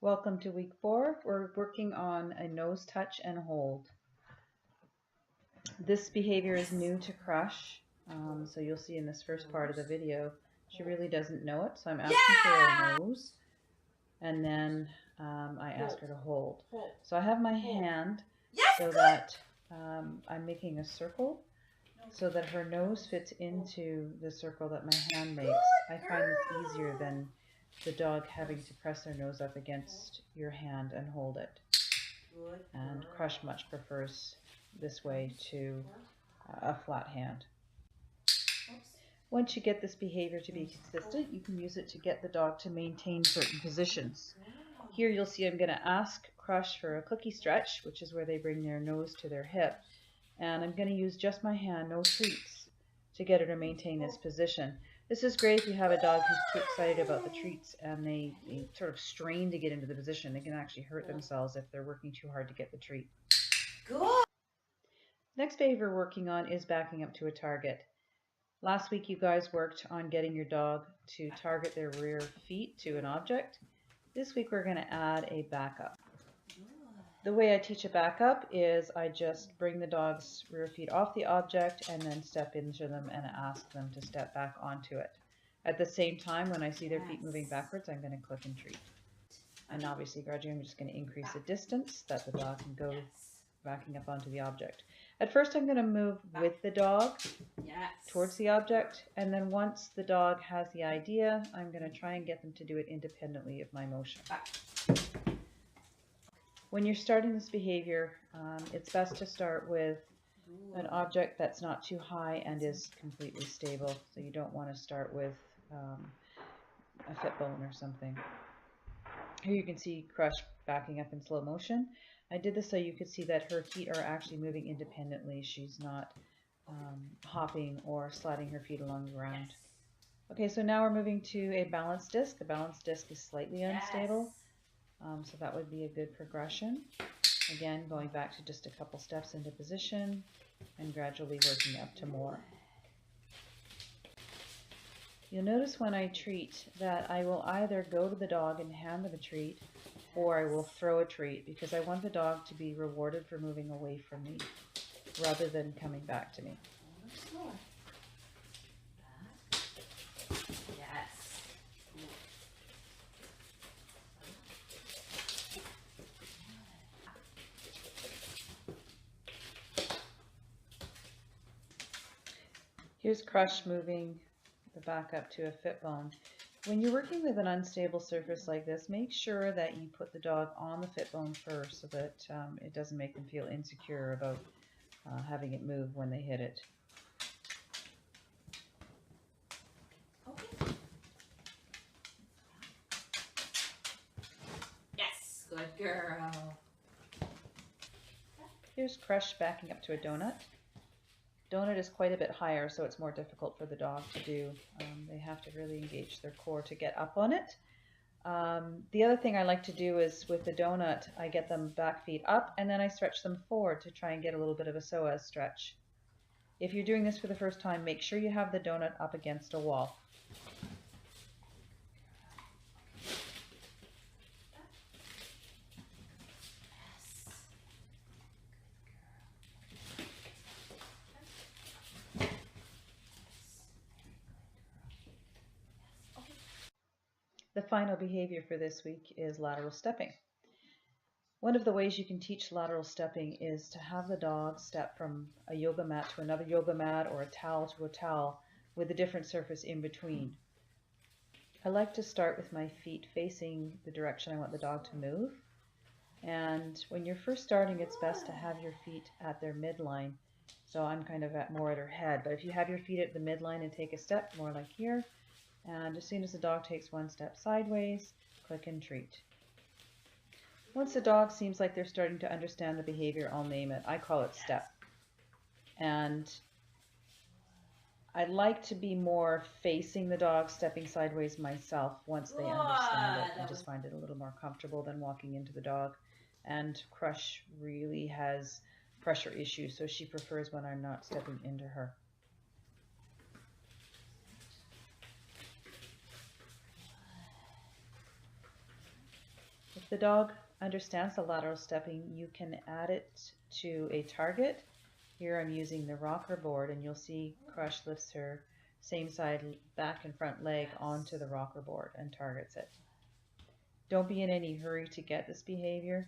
Welcome to week 4. We're working on a nose touch and hold. This behavior is new to Crush, so you'll see in this first part of the video, she really doesn't know it. So I'm asking for a nose, and then I ask her to hold. So I have my hand so that I'm making a circle so that her nose fits into the circle that my hand makes. I find this easier than the dog having to press their nose up against your hand and hold it. And Crush much prefers this way to a flat hand. Once you get this behavior to be consistent, you can use it to get the dog to maintain certain positions. Here you'll see I'm going to ask Crush for a cookie stretch, which is where they bring their nose to their hip. And I'm going to use just my hand, no treats, to get her to maintain this position. This is great if you have a dog who's too excited about the treats and they sort of strain to get into the position. They can actually hurt themselves if they're working too hard to get the treat. Good. Next behavior we're working on is backing up to a target. Last week you guys worked on getting your dog to target their rear feet to an object. This week we're going to add a backup. The way I teach a backup is I just bring the dog's rear feet off the object and then step into them and ask them to step back onto it. At the same time, when I see their feet moving backwards, I'm going to click and treat. And obviously, gradually, I'm just going to increase the distance that the dog can go backing up onto the object. At first, I'm going to move with the dog towards the object, and then once the dog has the idea, I'm going to try and get them to do it independently of my motion. When you're starting this behavior, it's best to start with an object that's not too high and is completely stable. So you don't want to start with a fit bone or something. Here you can see Crush backing up in slow motion. I did this so you could see that her feet are actually moving independently. She's not hopping or sliding her feet along the ground. Okay, so now we're moving to a balance disc. The balance disc is slightly unstable. So that would be a good progression. Again, going back to just a couple steps into position and gradually working up to more. You'll notice when I treat that I will either go to the dog and hand them a treat, or I will throw a treat because I want the dog to be rewarded for moving away from me rather than coming back to me. Here's Crush moving the back up to a fit bone. When you're working with an unstable surface like this, make sure that you put the dog on the fit bone first so that it doesn't make them feel insecure about having it move when they hit it. Okay. Yes, good girl. Here's Crush backing up to a donut. Donut is quite a bit higher, so it's more difficult for the dog to do. They have to really engage their core to get up on it. The other thing I like to do is with the donut, I get them back feet up and then I stretch them forward to try and get a little bit of a psoas stretch. If you're doing this for the first time, make sure you have the donut up against a wall. The final behavior for this week is lateral stepping. One of the ways you can teach lateral stepping is to have the dog step from a yoga mat to another yoga mat or a towel to a towel with a different surface in between. I like to start with my feet facing the direction I want the dog to move. And when you're first starting, it's best to have your feet at their midline. So I'm kind of more at her head, but if you have your feet at the midline and take a step, more like here, and as soon as the dog takes one step sideways, click and treat. Once the dog seems like they're starting to understand the behavior, I'll name it. I call it step. And I like to be more facing the dog, stepping sideways myself once they understand it. I just find it a little more comfortable than walking into the dog. And Crush really has pressure issues, so she prefers when I'm not stepping into her. the dog understands the lateral stepping, you can add it to a target. Here I'm using the rocker board, and you'll see Crush lifts her same side back and front leg onto the rocker board and targets it. Don't be in any hurry to get this behavior.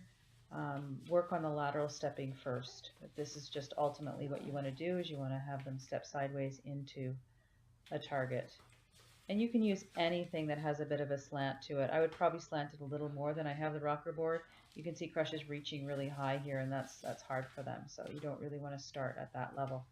Work on the lateral stepping first. But this is just ultimately what you want to do, is you want to have them step sideways into a target. And you can use anything that has a bit of a slant to it. I would probably slant it a little more than I have the rocker board. You can see Crush is reaching really high here, and that's hard for them, so you don't really want to start at that level.